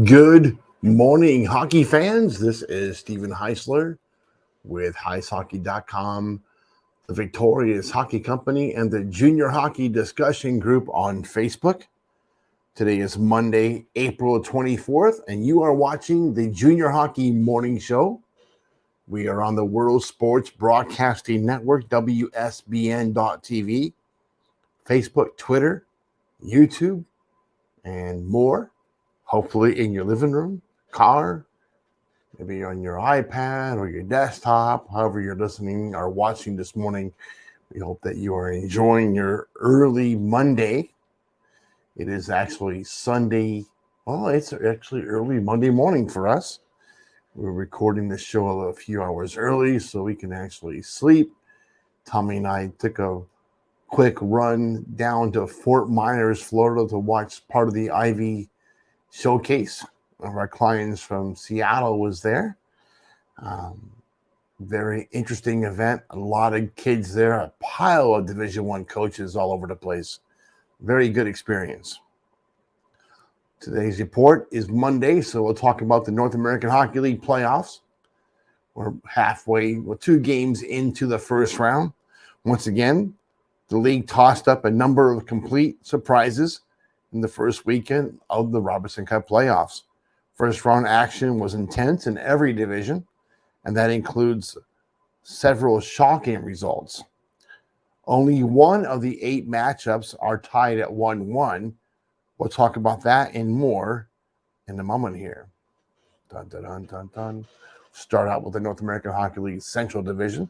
Good morning, hockey fans. This is Stephen Heisler with HeisHockey.com, the Victorious Hockey Company, and the Junior Hockey Discussion Group on Facebook. Today is Monday, April 24th, and you are watching the Junior Hockey Morning Show. We are on the World Sports Broadcasting Network, WSBN.TV, Facebook, Twitter, YouTube, and more. Hopefully in your living room, car, maybe on your iPad or your desktop, however you're listening or watching this morning. We hope that you are enjoying your early Monday. It is actually Sunday. Well, it's actually early Monday morning for us. We're recording this show a few hours early so we can actually sleep. Tommy and I took a quick run down to Fort Myers, Florida to watch part of the Ivy showcase. One of our clients from Seattle was there. Very interesting event. A lot of kids there, a pile of Division I coaches all over the place. Very good experience. Today's report is Monday, so we'll talk about the North American Hockey League playoffs. We're two games into the first round. Once again, the league tossed up a number of complete surprises in the first weekend of the Robertson Cup playoffs. First round action was intense in every division, and that includes several shocking results. Only one of the 8 matchups are tied at 1-1. We'll talk about that and more in a moment here. Dun, dun, dun, dun, dun. Start out with the North American Hockey League Central Division.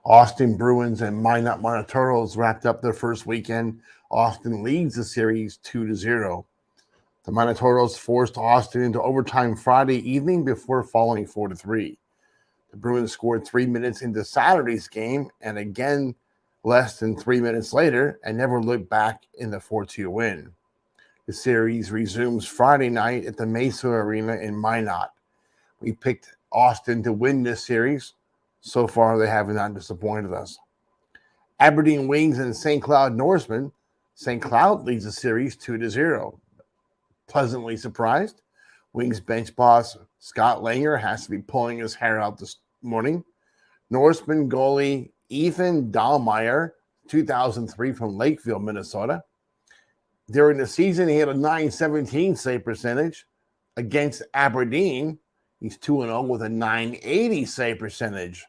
Austin Bruins and Minot Monotoro's wrapped up their first weekend. Austin leads the series 2-0. The Monotoros forced Austin into overtime Friday evening before falling 4-3. The Bruins scored 3 minutes into Saturday's game and again less than 3 minutes later and never looked back in the 4-2 win. The series resumes Friday night at the Mesa Arena in Minot. We picked Austin to win this series. So far, they have not disappointed us. Aberdeen Wings and St. Cloud Norsemen. St. Cloud leads the series 2-0. Pleasantly surprised. Wings bench boss Scott Langer has to be pulling his hair out this morning. Norseman goalie Ethan Dahlmeyer, 2003 from Lakeville, Minnesota. During the season, he had a .917 save percentage. Against Aberdeen, he's 2-0 with a .980 save percentage.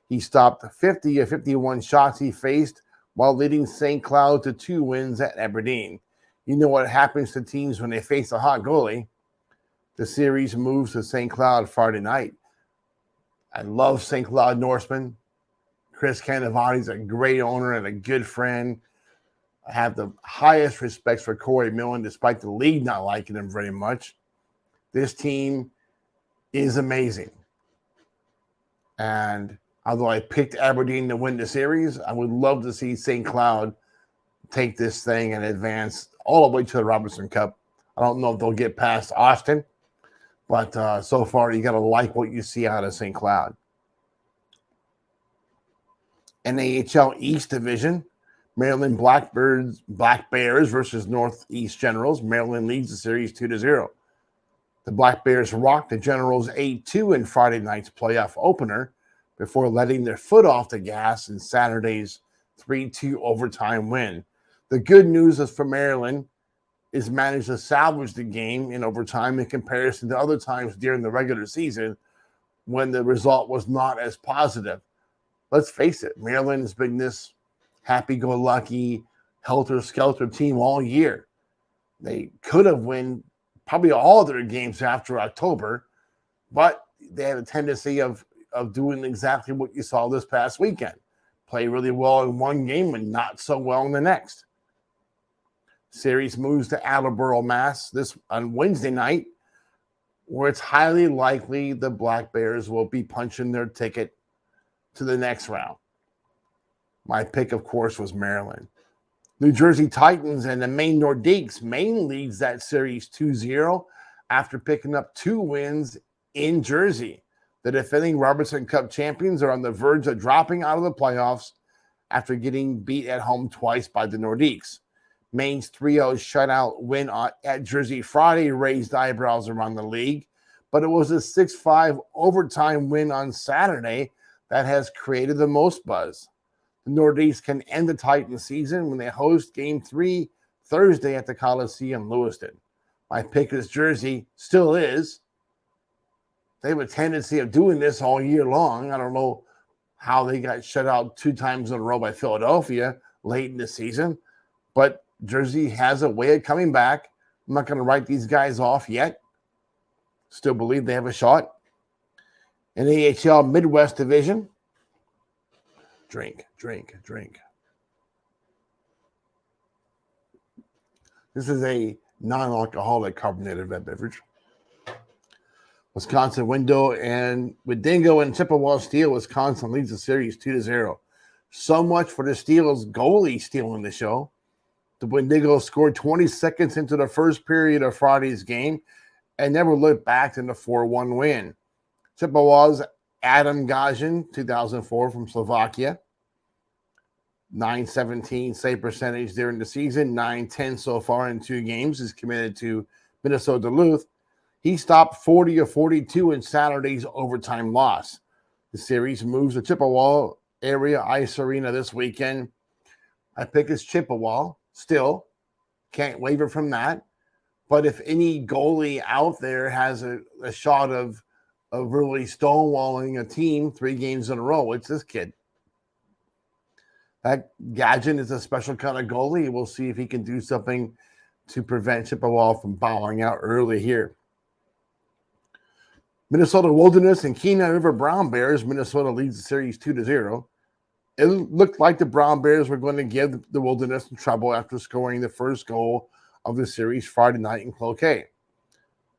He stopped 50 of 51 shots he faced while leading St. Cloud to 2 wins at Aberdeen. You know what happens to teams when they face a hot goalie. The series moves to St. Cloud Friday night. I love St. Cloud Norseman. Chris Canavati's a great owner and a good friend. I have the highest respect for Corey Millen, despite the league not liking him very much. This team is amazing. And although I picked Aberdeen to win the series, I would love to see St. Cloud take this thing and advance all the way to the Robertson Cup. I don't know if they'll get past Austin, but so far you got to like what you see out of St. Cloud. NAHL East Division, Maryland Black Bears versus Northeast Generals. Maryland leads the series 2-0. The Black Bears rocked the Generals 8-2 in Friday night's playoff opener before letting their foot off the gas in Saturday's 3-2 overtime win. The good news is for Maryland is managed to salvage the game in overtime in comparison to other times during the regular season when the result was not as positive. Let's face it, Maryland has been this happy-go-lucky, helter-skelter team all year. They could have won probably all their games after October, but they have a tendency of doing exactly what you saw this past weekend. Play really well in one game and not so well in the next. Series moves to Attleboro, Mass. On Wednesday night, where it's highly likely the Black Bears will be punching their ticket to the next round. My pick, of course, was Maryland. New Jersey Titans and the Maine Nordiques. Maine leads that series 2-0 after picking up 2 wins in Jersey. The defending Robertson Cup champions are on the verge of dropping out of the playoffs after getting beat at home twice by the Nordiques. Maine's 3-0 shutout win at Jersey Friday raised eyebrows around the league, but it was a 6-5 overtime win on Saturday that has created the most buzz. The Northeast can end the Titans season when they host Game 3 Thursday at the Coliseum, Lewiston. My pick is Jersey, still is. They have a tendency of doing this all year long. I don't know how they got shut out 2 times in a row by Philadelphia late in the season, but Jersey has a way of coming back. I'm not going to write these guys off yet. Still believe they have a shot. In the AHL Midwest Division, drink. This is a non-alcoholic carbonated beverage. Wisconsin Window and Dingo and Chippewa Steel. Wisconsin leads the series 2-0. So much for the Steel's goalie stealing the show. The Wendigo scored 20 seconds into the first period of Friday's game and never looked back in the 4-1 win. Chippewa's Adam Gajin, 2004 from Slovakia. .917 save percentage during the season, .910 so far in 2 games. Is committed to Minnesota Duluth. He stopped 40 of 42 in Saturday's overtime loss. The series moves to Chippewa area ice arena this weekend. I pick is Chippewa. Still, can't waver from that. But if any goalie out there has a shot of really stonewalling a team 3 games in a row, it's this kid. That Gadget is a special kind of goalie. We'll see if he can do something to prevent Chippewa from bowing out early here. Minnesota Wilderness and Kenai River Brown Bears. Minnesota leads the series 2-0. It looked like the Brown Bears were going to give the Wilderness some trouble after scoring the first goal of the series Friday night in Cloquet.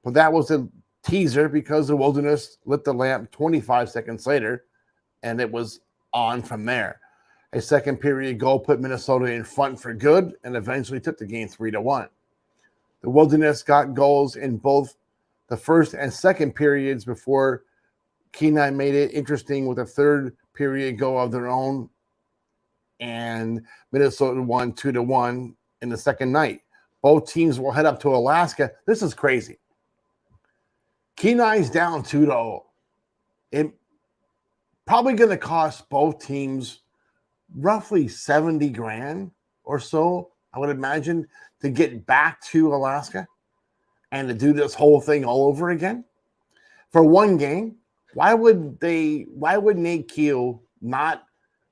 But that was a teaser because the Wilderness lit the lamp 25 seconds later, and it was on from there. A second period goal put Minnesota in front for good and eventually took the game 3-1. The Wilderness got goals in both the first and second periods before Kenai made it interesting with a third period goal of their own, and Minnesota won 2-1 in the second night. Both teams will head up to Alaska. This is crazy. Kenai's down 2-0. It probably going to cost both teams roughly $70,000 or so, I would imagine, to get back to Alaska and to do this whole thing all over again for one game. Why would Nate Keel not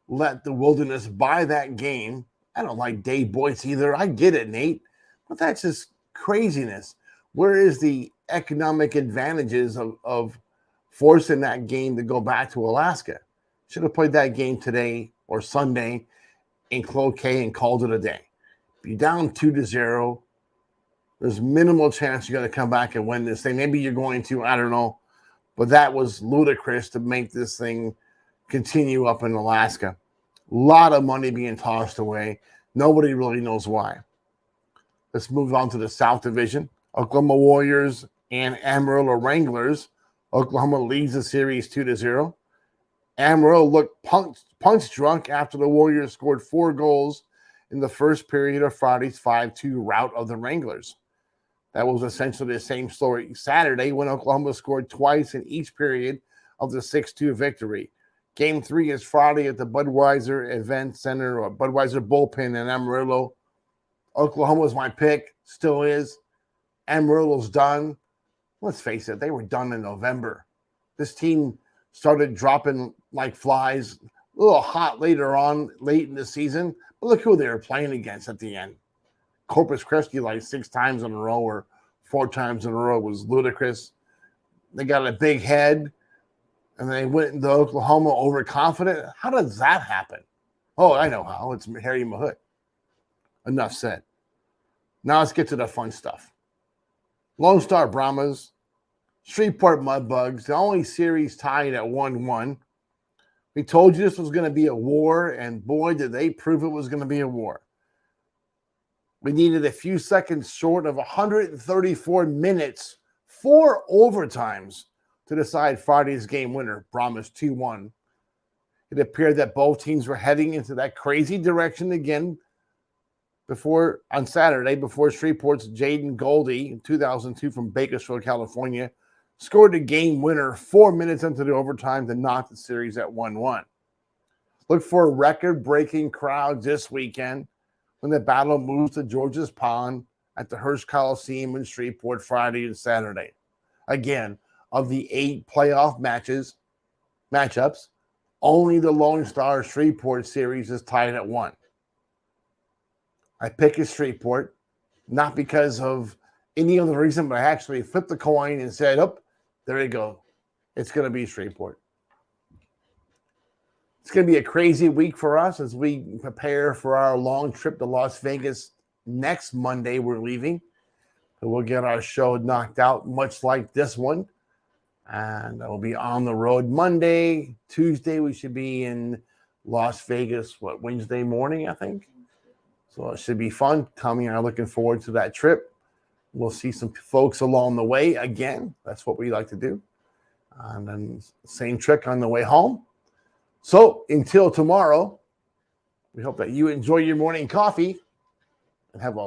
let the Wilderness buy that game? I don't like Dave Boyce either. I get it, Nate, but that's just craziness. Where is the economic advantages of forcing that game to go back to Alaska? Should have played that game today or Sunday in Cloquet and called it a day. If you're down 2-0, there's minimal chance you're going to come back and win this thing. Maybe you're going to, I don't know. But that was ludicrous to make this thing continue up in Alaska. A lot of money being tossed away. Nobody really knows why. Let's move on to the South Division. Oklahoma Warriors and Amarillo Wranglers. Oklahoma leads the series 2-0. Amarillo looked punch drunk after the Warriors scored 4 goals in the first period of Friday's 5-2 rout of the Wranglers. That was essentially the same story Saturday when Oklahoma scored twice in each period of the 6-2 victory. Game 3 is Friday at the Budweiser Event Center or Budweiser Bullpen in Amarillo. Oklahoma's my pick, still is. Amarillo's done. Let's face it, they were done in November. This team started dropping like flies, a little hot later on, late in the season. But look who they were playing against at the end. Corpus Christi like 6 times in a row or 4 times in a row was ludicrous. They got a big head, and they went into Oklahoma overconfident. How does that happen? Oh, I know how. It's Harry Mahout. Enough said. Now let's get to the fun stuff. Lone Star Brahmas, Shreveport Mudbugs, the only series tied at 1-1. We told you this was going to be a war, and boy, did they prove it was going to be a war. We needed a few seconds short of 134 minutes, 4 overtimes to decide Friday's game winner, Brahmas 2-1. It appeared that both teams were heading into that crazy direction again on Saturday, before Shreveport's Jaden Goldie in 2002 from Bakersfield, California, scored a game winner 4 minutes into the overtime to knock the series at 1-1. Look for record-breaking crowds this weekend when the battle moves to George's Pond at the Hearst Coliseum in Shreveport Friday and Saturday. Again, of the 8 playoff matchups, only the Lone Star Shreveport series is tied at 1. I pick a Shreveport, not because of any other reason, but I actually flipped the coin and said, oh, there you go. It's going to be Shreveport. It's going to be a crazy week for us as we prepare for our long trip to Las Vegas next Monday. We're leaving. So we'll get our show knocked out, much like this one. And we'll be on the road Monday. Tuesday, we should be in Las Vegas, Wednesday morning, I think. So it should be fun. Tommy and I are looking forward to that trip. We'll see some folks along the way again. That's what we like to do. And then same trick on the way home. So until tomorrow, we hope that you enjoy your morning coffee and have a